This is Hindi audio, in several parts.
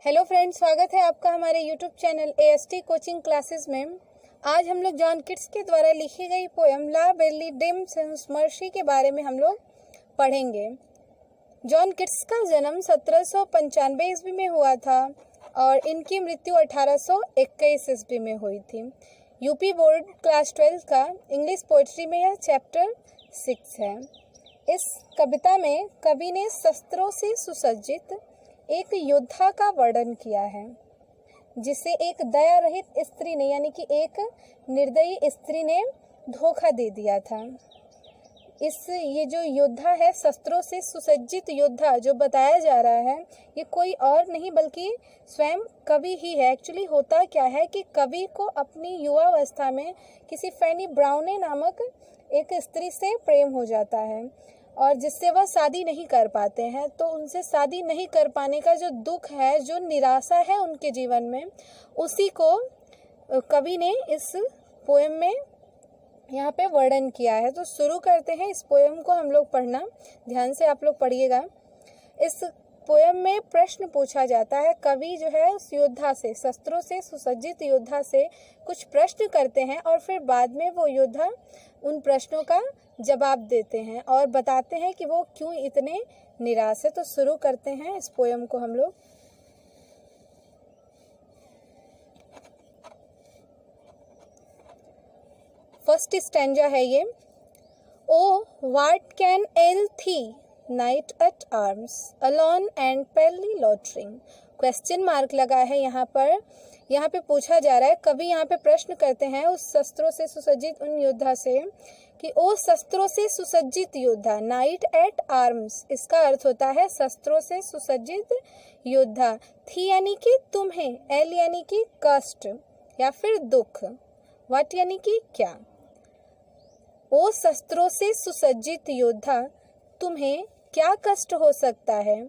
हेलो फ्रेंड्स, स्वागत है आपका हमारे YouTube channel AST coaching classes में। आज हम लोग जॉन कीट्स के द्वारा लिखी गई पोयम ला बेली डिम सेंस मर्सी के बारे में हम लोग पढ़ेंगे। जॉन कीट्स का जन्म 1795 ईस्वी में हुआ था और इनकी मृत्यु 1821 ईस्वी में हुई थी। यूपी बोर्ड क्लास 12 का इंग्लिश पोइट्री में यह चैप्टर 6 है। इस कविता में कवि ने शस्त्रों से सुसज्जित एक योद्धा का वर्णन किया है, जिसे एक दया रहित स्त्री ने यानी कि एक निर्दयी स्त्री ने धोखा दे दिया था। ये जो योद्धा है, शस्त्रों से सुसज्जित योद्धा जो बताया जा रहा है, ये कोई और नहीं बल्कि स्वयं कवि ही है। एक्चुअली होता क्या है कि कवि को अपनी युवावस्था में किसी फैनी ब्राउने नामक एक स्त्री से प्रेम हो जाता है और जिससे वह शादी नहीं कर पाते हैं। तो उनसे शादी नहीं कर पाने का जो दुख है, जो निराशा है उनके जीवन में, उसी को कवि ने इस पोएम में यहाँ पे वर्णन किया है। तो शुरू करते हैं इस पोएम को हम लोग पढ़ना। ध्यान से आप लोग पढ़िएगा। इस पोएम में प्रश्न पूछा जाता है। कवि जो है उस योद्धा से, शस्त्रों से सुसज्जित योद्धा से कुछ प्रश्न करते हैं और फिर बाद में वो योद्धा उन प्रश्नों का जवाब देते हैं और बताते हैं कि वो क्यों इतने निराश है। तो शुरू करते हैं इस पोएम को हम लोग। फर्स्ट स्टैंजा है ये। O what can ail thee knight at arms alone and palely loitering. Question mark लगा है यहाँ पर। यहाँ पे पूछा जा रहा है, कवि यहाँ पे प्रश्न करते हैं उस शस्त्रों से सुसज्जित उन योद्धा से कि ओ शस्त्रों से सुसज्जित योद्धा, नाइट एट आर्म्स, इसका अर्थ होता है शस्त्रों से सुसज्जित योद्धा। थी यानी कि तुम्हें, एल यानी कि कष्ट या फिर दुख, व्हाट यानी कि क्या। ओ शस्त्रों से सुसज्जित योद्धा, तुम्हें क्या कष्ट हो सकता है।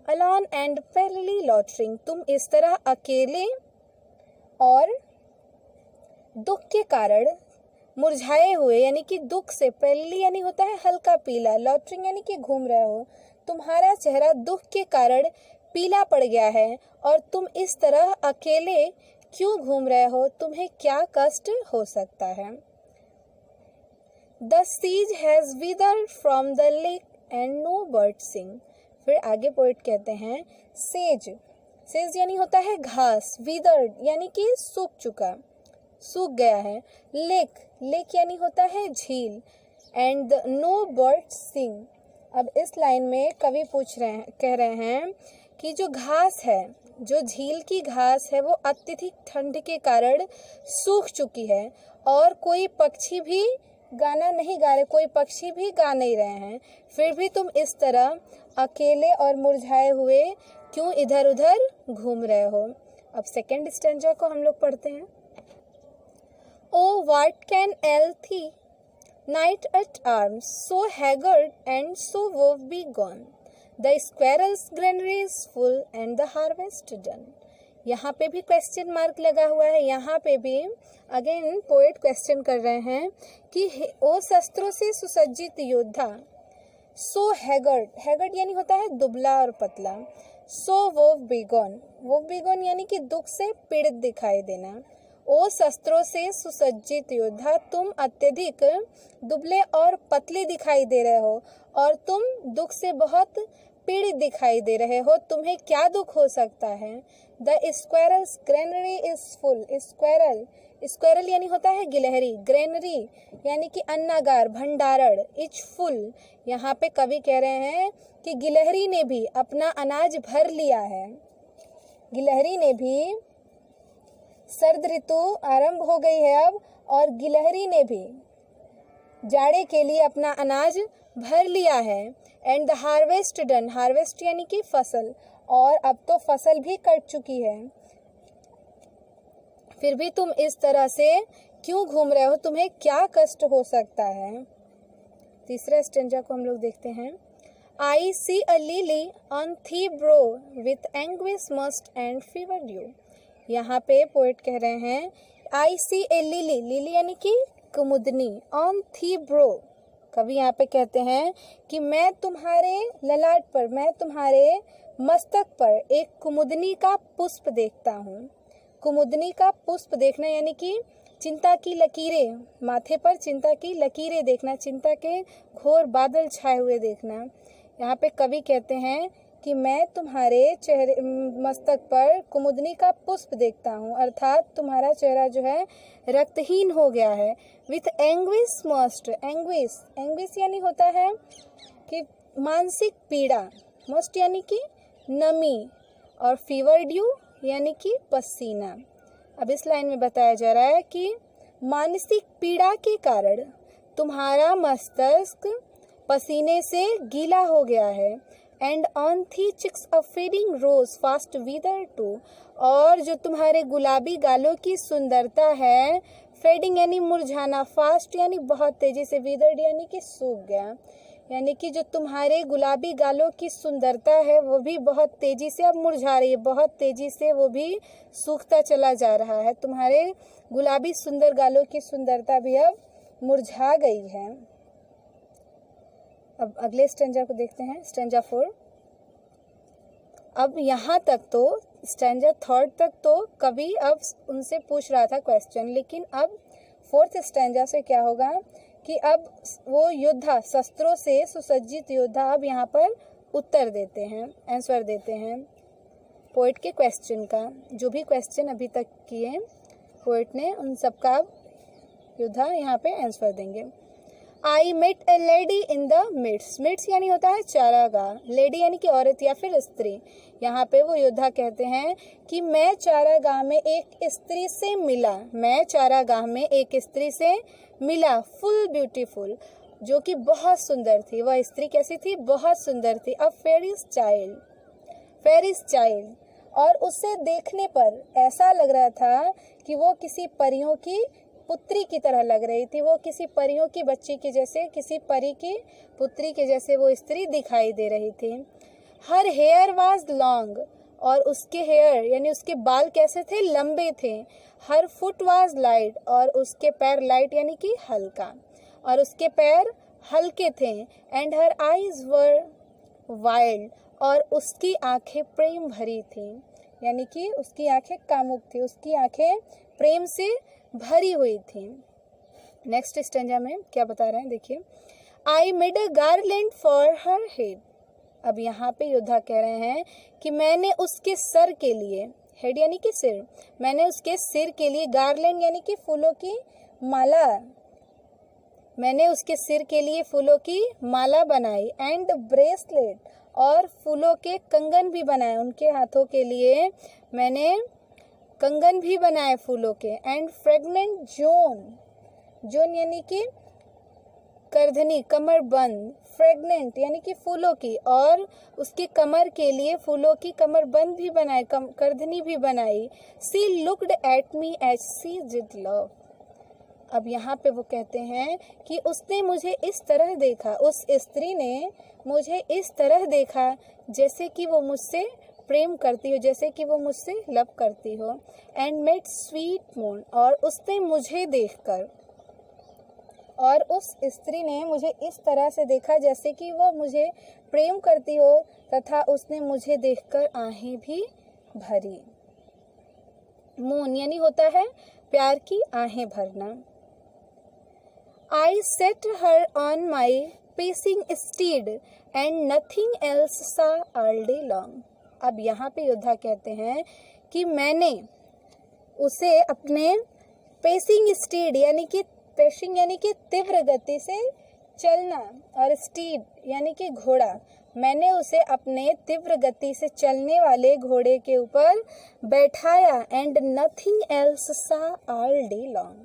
अलोन एंड पेली लॉटरिंग, तुम इस तरह अकेले और दुख के कारण मुरझाए हुए, यानी कि दुख से, पेली यानी होता है हल्का पीला, लॉटरिंग यानी कि घूम रहे हो। तुम्हारा चेहरा दुख के कारण पीला पड़ गया है और तुम इस तरह अकेले क्यों घूम रहे हो, तुम्हें क्या कष्ट हो सकता है। The siege has withered from the lake and no bird sing। फिर आगे पोइट कहते हैं सेज, सेज यानी होता है घास, विदर्ड यानी कि सूख चुका, सूख गया है। लेक, लेक यानी होता है झील, एंड नो बर्ड सिंग। अब इस लाइन में कवि कह रहे हैं कि जो घास है, जो झील की घास है, वो अत्यधिक ठंड के कारण सूख चुकी है और कोई पक्षी भी गाना नहीं गा रहे, कोई पक्षी भी गा नहीं रहे हैं। फिर भी तुम इस तरह अकेले और मुरझाए हुए क्यों इधर उधर घूम रहे हो। अब सेकंड स्टैंजा को हम लोग पढ़ते हैं। O what can ail thee knight at arms so haggard and so woebegone the squirrel's granary is full and the harvest done. यहाँ पे भी क्वेश्चन मार्क लगा हुआ है। यहाँ पे भी अगेन पोएट क्वेश्चन कर रहे हैं कि ओ शस्त्रों से सुसज्जित योद्धा, सो हैगर्ड, हैगर्ड यानी होता है दुबला और पतला, सो वोव बिगॉन, वोव बिगॉन यानी कि दुख से पीड़ित दिखाई देना। ओ शस्त्रों से सुसज्जित योद्धा, तुम अत्यधिक दुबले और पतले दिखाई दे रहे हो और तुम दुख से बहुत पीड़ित दिखाई दे रहे हो। तुम्हें क्या दुख हो सकता है। The squirrel's granary is full, squirrel, squirrel यानी होता है गिलहरी, ग्रेनरी यानी कि अन्नागार, भंडारण, इज फुल। यहाँ पे कवि कह रहे हैं कि गिलहरी ने भी अपना अनाज भर लिया है। गिलहरी ने भी, सर्द ऋतु आरंभ हो गई है अब, और गिलहरी ने भी जाड़े के लिए अपना अनाज भर लिया है। And the harvest done, harvest यानी कि फसल, और अब तो फसल भी कट चुकी है। फिर भी तुम इस तरह से क्यों घूम रहे हो, तुम्हें क्या कष्ट हो सकता है। तीसरा स्टेंजा को हम लोग देखते हैं। आई सी अ लिली ऑन थी bro with anguish must and fever due. यहाँ पे पोएट कह रहे हैं आई सी ए लिली, लिली यानी कि कुमुदनी, ऑन थी ब्रो, कवि यहाँ पे कहते हैं कि मैं तुम्हारे ललाट पर, मैं तुम्हारे मस्तक पर एक कुमुदनी का पुष्प देखता हूँ। कुमुदनी का पुष्प देखना यानी कि चिंता की लकीरें, माथे पर चिंता की लकीरें देखना, चिंता के घोर बादल छाए हुए देखना। यहाँ पे कवि कहते हैं कि मैं तुम्हारे चेहरे मस्तक पर कुमुदनी का पुष्प देखता हूँ, अर्थात तुम्हारा चेहरा जो है रक्तहीन हो गया है। विथ एंग्विश मस्ट, एंग्विश यानी होता है कि मानसिक पीड़ा, मस्ट यानी कि नमी, और फीवर ड्यू यानी कि पसीना। अब इस लाइन में बताया जा रहा है कि मानसिक पीड़ा के कारण तुम्हारा मस्तिष्क पसीने से गीला हो गया है। And on thy cheeks of fading rose fast wither too, और जो तुम्हारे गुलाबी गालों की सुंदरता है, फेडिंग यानी मुरझाना, फास्ट यानी बहुत तेजी से, विदर्ड यानी कि सूख गया, यानी कि जो तुम्हारे गुलाबी गालों की सुंदरता है वो भी बहुत तेजी से अब मुरझा रही है, बहुत तेजी से वो भी सूखता चला जा रहा है। तुम्हारे गुलाबी सुंदर गालों की सुंदरता भी अब मुरझा गई है। अब अगले स्टैंजा को देखते हैं, स्टैंजा 4। अब यहाँ तक तो स्टैंजा 3 तक तो कवि अब उनसे पूछ रहा था क्वेश्चन, लेकिन अब 4th स्टैंजा से क्या होगा कि अब वो योद्धा, शस्त्रों से सुसज्जित योद्धा अब यहाँ पर उत्तर देते हैं, आंसर देते हैं पोएट के क्वेश्चन का। जो भी क्वेश्चन अभी तक किए पोएट ने, उन सब का योद्धा यहाँ पे आंसर देंगे। I met a lady in the meads, meads यानी होता है चारागाह, लेडी यानी कि औरत या फिर स्त्री। यहाँ पे वो योद्धा कहते हैं कि मैं चारागाह में एक स्त्री से मिला, मैं चारागाह में एक स्त्री से मिला, फुल ब्यूटीफुल, जो कि बहुत सुंदर थी। वह स्त्री कैसी थी? बहुत सुंदर थी। अ फेरिस चाइल्ड, फेरिस चाइल्ड, और उसे देखने पर ऐसा लग रहा था कि वो किसी परियों की पुत्री की तरह लग रही थी, वो किसी परियों की बच्ची की जैसे, किसी परी की पुत्री के जैसे वो स्त्री दिखाई दे रही थी। हर हेयर वाज लॉन्ग, और उसके हेयर यानी उसके बाल कैसे थे? लंबे थे। हर फुट वाज लाइट, और उसके पैर लाइट यानी कि हल्का, और उसके पैर हल्के थे। And her eyes were wild, और उसकी आंखें प्रेम भरी थी, यानी कि उसकी आंखें कामुक थी, उसकी आंखें प्रेम से भरी हुई थी। नेक्स्ट स्टेंजा में क्या बता रहे हैं देखिए। I made a garland for her head, अब यहाँ पे योद्धा कह रहे हैं कि मैंने उसके सर के लिए, हेड यानी कि सिर, मैंने उसके सिर के लिए गार्लैंड यानी कि फूलों की माला, मैंने उसके सिर के लिए फूलों की माला बनाई। एंड ब्रेसलेट, और फूलों के कंगन भी बनाए, उनके हाथों के लिए मैंने कंगन भी बनाए फूलों के। एंड फ्रेगनेंट जोन, जोन यानी कि करधनी, कमर बंद, फ्रेगनेंट यानी कि फूलों की, और उसके कमर के लिए फूलों की कमर बंद भी बनाए, करधनी भी बनाई। She looked at me as she did love, अब यहाँ पे वो कहते हैं कि उसने मुझे इस तरह देखा, उस स्त्री ने मुझे इस तरह देखा जैसे कि वो मुझसे प्रेम करती हो, जैसे कि वो मुझसे लव करती हो। एंड मेट स्वीट मून, और उसने मुझे देखकर, और उस स्त्री ने मुझे इस तरह से देखा जैसे कि वो मुझे प्रेम करती हो, तथा उसने मुझे देखकर आहें भी भरी। मून यानी होता है प्यार की आहें भरना। I set her on my pacing steed and nothing else saw all day long, अब यहाँ पे योद्धा कहते हैं कि मैंने उसे अपने पेसिंग स्टीड यानी कि पेशिंग यानी कि तीव्र गति से चलना, और स्टीड यानी कि घोड़ा, मैंने उसे अपने तीव्र गति से चलने वाले घोड़े के ऊपर बैठाया। And nothing else saw all day long,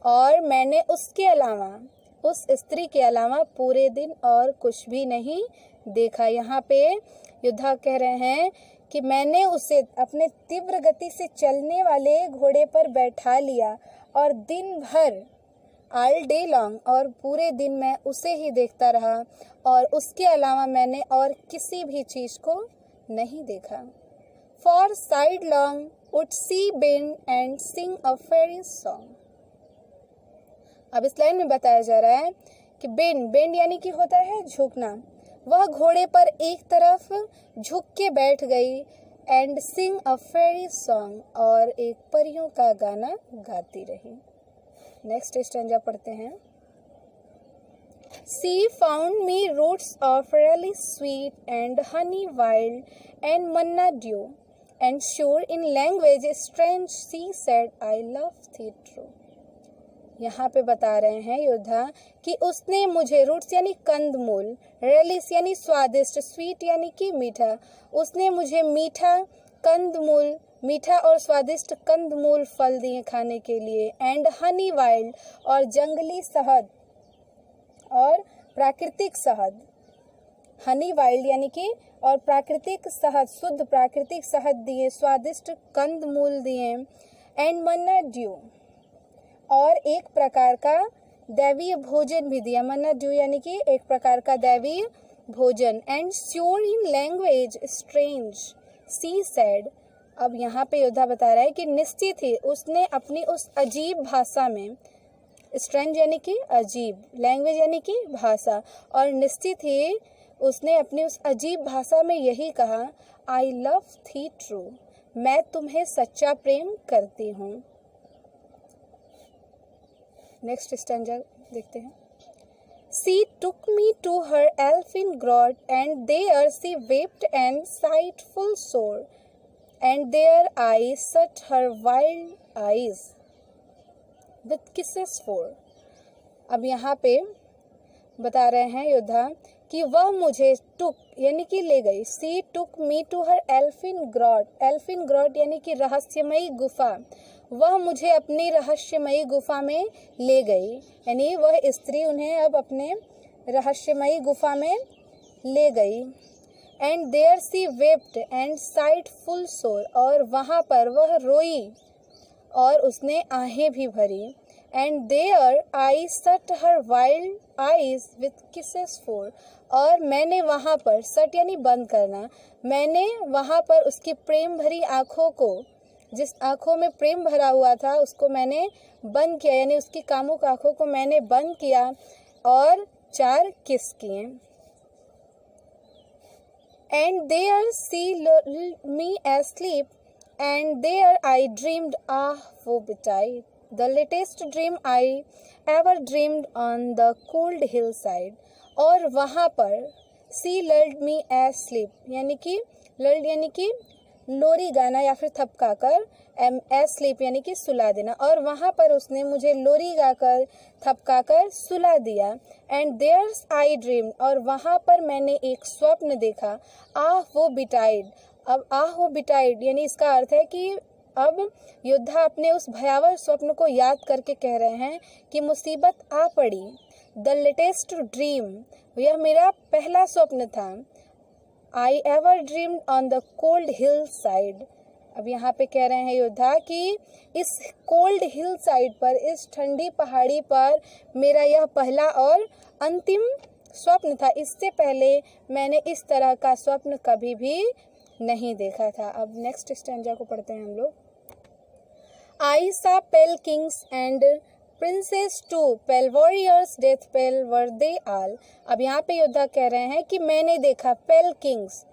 और मैंने उसके अलावा, उस स्त्री के अलावा पूरे दिन और कुछ भी नहीं देखा। यहाँ पे योद्धा कह रहे हैं कि मैंने उसे अपने तीव्र गति से चलने वाले घोड़े पर बैठा लिया, और दिन भर, ऑल डे लॉन्ग, और पूरे दिन मैं उसे ही देखता रहा, और उसके अलावा मैंने और किसी भी चीज को नहीं देखा। For sidelong would she bend and sing a faery's song, अब इस लाइन में बताया जा रहा है कि बेंड, बेंड यानी कि होता है झुकना, वह घोड़े पर एक तरफ झुक के बैठ गई and sing a faery's song, और एक परियों का गाना गाती रही। नेक्स्ट स्टैंजा पढ़ते हैं। She found me roots of really sweet and honey wild and manna dew, and sure in language strange she said I love thee true। यहाँ पे बता रहे हैं योद्धा कि उसने मुझे रूट्स यानी कंदमूल, रेलिस यानी स्वादिष्ट, स्वीट यानी कि मीठा, उसने मुझे मीठा और स्वादिष्ट कंदमूल फल दिए खाने के लिए, एंड हनी वाइल्ड और जंगली शहद और प्राकृतिक शहद, हनी वाइल्ड यानी कि और प्राकृतिक शहद, शुद्ध प्राकृतिक शहद दिए, स्वादिष्ट कंदमूल दिए, एंड मन्ना ड्यू और एक प्रकार का दैवीय भोजन भी दिया। मन्ना ड्यू यानी कि एक प्रकार का दैवीय भोजन। And sure in language strange she said. अब यहाँ पे योद्धा बता रहा है कि निश्चित ही उसने अपनी उस अजीब भाषा में, स्ट्रेंज यानी कि अजीब, लैंग्वेज यानी कि भाषा, और निश्चित ही उसने अपनी उस अजीब भाषा में यही कहा, आई लव थी ट्रू, मैं तुम्हें सच्चा प्रेम करती हूँ। नेक्स्ट स्टैंजा देखते हैं। She took me to her elfin grot, and there she wept and sighed full sore, and there I shut her wild eyes with kisses for। अब यहाँ पे बता रहे हैं योद्धा कि वह मुझे टुक यानी कि ले गई, सी टुक मी टू हर एल्फिन ग्रॉट, एल्फिन ग्रॉट यानी कि रहस्यमयी गुफा, वह मुझे अपनी रहस्यमयी गुफा में ले गई, यानी वह स्त्री उन्हें अब अपने रहस्यमयी गुफा में ले गई। And there she wept and sighed full sore, और वहाँ पर वह रोई और उसने आहें भी भरी। And there I shut her wild eyes with kisses four, और मैंने वहाँ पर, सट यानी बंद करना, मैंने वहाँ पर उसकी प्रेम भरी आँखों को, जिस आँखों में प्रेम भरा हुआ था उसको मैंने बंद किया, यानी उसकी कामुक आँखों को मैंने बंद किया और 4 किस किए। And there she lulled me asleep, and there I dreamed, ah वो betide, the latest dream I ever dreamed on the cold hillside। और वहाँ पर सी lulled me asleep यानी कि lulled यानी कि लोरी गाना या फिर थपका कर, asleep यानी कि सुला देना, और वहाँ पर उसने मुझे लोरी गाकर थपका कर सुला दिया। एंड देयर्स आई ड्रीम, और वहाँ पर मैंने एक स्वप्न देखा, आह वो बिटाइड। अब आह वो बिटाइड यानी इसका अर्थ है कि अब योद्धा अपने उस भयावह स्वप्न को याद करके कह रहे हैं कि मुसीबत आ पड़ी। द लेटेस्ट ड्रीम, यह मेरा पहला स्वप्न था। I ever dreamed on the cold hill side. अब यहाँ पे कह रहे हैं योद्धा कि इस कोल्ड हिल साइड पर, इस ठंडी पहाड़ी पर मेरा यह पहला और अंतिम स्वप्न था। इससे पहले मैंने इस तरह का स्वप्न कभी भी नहीं देखा था। अब नेक्स्ट स्टैंजा को पढ़ते हैं हम लोग। I saw pale kings and princes too, pale warriors death pale were they all. अब यहाँ पे योद्धा कह रहे हैं कि मैंने देखा पेल किंग्स,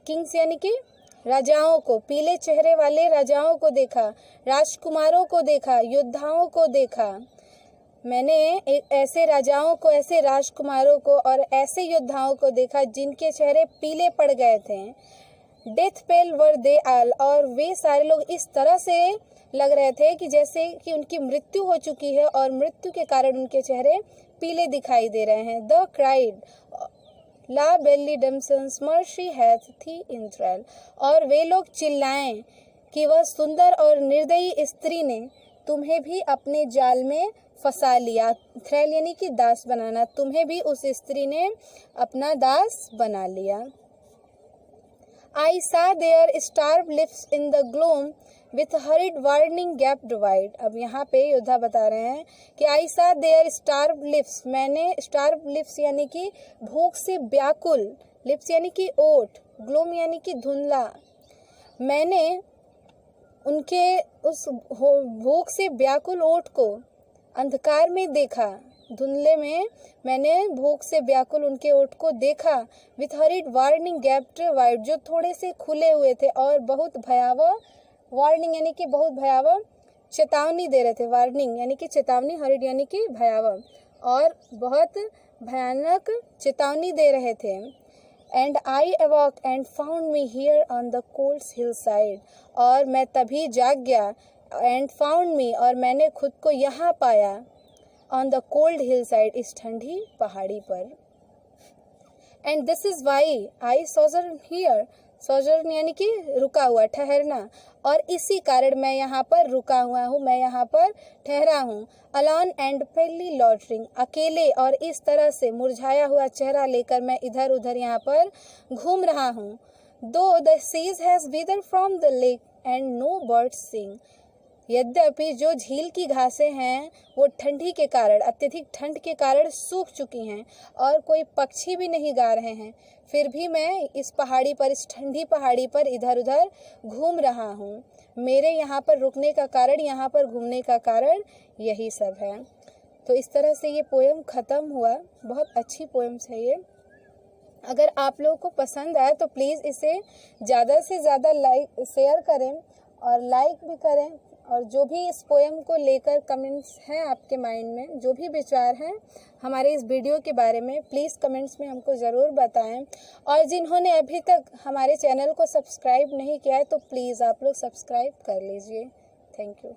किंग्स यानी कि राजाओं को, पीले चेहरे वाले राजाओं को देखा, राजकुमारों को देखा, योद्धाओं को देखा। मैंने एक ऐसे राजाओं को, ऐसे राजकुमारों को और ऐसे योद्धाओं को देखा जिनके चेहरे पीले पड़ गए थे। डेथ पेल वर दे आल, और वे सारे लोग इस तरह से लग रहे थे कि जैसे कि उनकी मृत्यु हो चुकी है और मृत्यु के कारण उनके चेहरे पीले दिखाई दे रहे हैं। They cried La Belle Dame sans Merci hath thee in थ्रेल, और वे लोग चिल्लाएं कि वह सुंदर और निर्दयी स्त्री ने तुम्हें भी अपने जाल में फंसा लिया। थ्रेल यानी कि दास बनाना, तुम्हें भी उस स्त्री ने अपना दास बना लिया। I saw their starved lips in the gloom with hurried warning gaped wide। अब यहाँ पे योद्धा बता रहे हैं कि I saw their starved lips, मैंने starved lips यानी कि भूख से व्याकुल, lips यानी कि ओठ, gloom यानी कि धुंधला, मैंने उनके उस भूख से व्याकुल ओठ को अंधकार में देखा। धुंधले में मैंने भूख से व्याकुल उनके ओठ को देखा। With horrid warning gapped wide, जो थोड़े से खुले हुए थे और बहुत भयावह, वार्निंग यानी कि बहुत भयावह चेतावनी दे रहे थे। वार्निंग यानी कि चेतावनी, हरिड यानी कि भयावह, और बहुत भयानक चेतावनी दे रहे थे। And I awoke and found me here on the cold hill side, और मैं तभी जाग गया। एंड फाउंड मी, और मैंने खुद को यहाँ पाया। On the cold hill side, इस ठंडी पहाड़ी पर। And this is why I sojourn here, sojourn यानी कि रुका हुआ, ठहरना, और इसी कारण मैं यहाँ पर रुका हुआ हूँ, मैं यहाँ पर ठहरा हूँ। अलोन एंड पेली लॉटरिंग, अकेले और इस तरह से मुरझाया हुआ चेहरा लेकर मैं इधर उधर यहाँ पर घूम रहा हूँ। दो द सीज has wither from the lake and no birds sing, यद्यपि जो झील की घासें हैं वो ठंडी के कारण, अत्यधिक ठंड के कारण सूख चुकी हैं और कोई पक्षी भी नहीं गा रहे हैं, फिर भी मैं इस पहाड़ी पर, इस ठंडी पहाड़ी पर इधर उधर घूम रहा हूँ। मेरे यहाँ पर रुकने का कारण, यहाँ पर घूमने का कारण यही सब है। तो इस तरह से ये पोएम ख़त्म हुआ। बहुत अच्छी पोएम्स है ये। अगर आप लोगों को पसंद आए तो प्लीज़ इसे ज़्यादा से ज़्यादा शेयर करें और लाइक भी करें। और जो भी इस पोएम को लेकर कमेंट्स हैं आपके माइंड में, जो भी विचार हैं हमारे इस वीडियो के बारे में, प्लीज़ कमेंट्स में हमको ज़रूर बताएं। और जिन्होंने अभी तक हमारे चैनल को सब्सक्राइब नहीं किया है तो प्लीज़ आप लोग सब्सक्राइब कर लीजिए। Thank you.